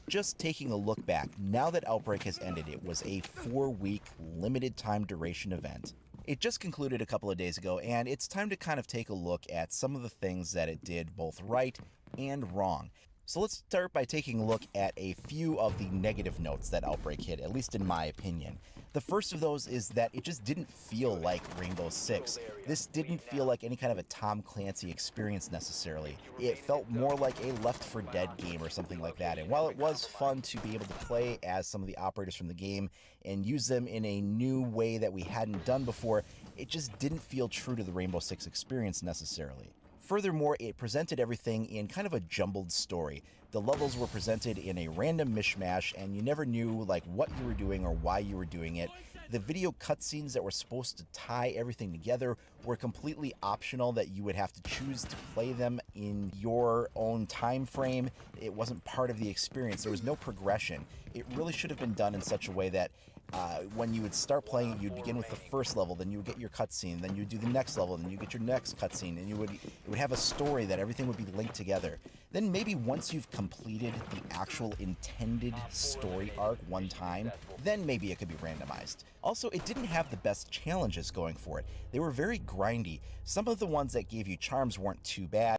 Just taking a look back, now that Outbreak has ended, it was a 4-week, limited time duration event. It just concluded a couple of days ago, and it's time to kind of take a look at some of the things that it did both right and wrong. So let's start by taking a look at a few of the negative notes that Outbreak hit, at least in my opinion. The first of those is that it just didn't feel like Rainbow Six. This didn't feel like any kind of a Tom Clancy experience necessarily. It felt more like a Left 4 Dead game or something like that. And while it was fun to be able to play as some of the operators from the game and use them in a new way that we hadn't done before, it just didn't feel true to the Rainbow Six experience necessarily. Furthermore, it presented everything in kind of a jumbled story. The levels were presented in a random mishmash, and you never knew like what you were doing or why you were doing it. The video cutscenes that were supposed to tie everything together were completely optional, that you would have to choose to play them in your own time frame. It wasn't part of the experience. There was no progression. It really should have been done in such a way that when you would start playing it, you'd begin with the first level, then you would get your cutscene, then you'd do the next level, then you get your next cutscene, and it would have a story that everything would be linked together. Then maybe once you've completed the actual intended story arc one time, then maybe it could be randomized. Also, it didn't have the best challenges going for it. They were very grindy. Some of the ones that gave you charms weren't too bad.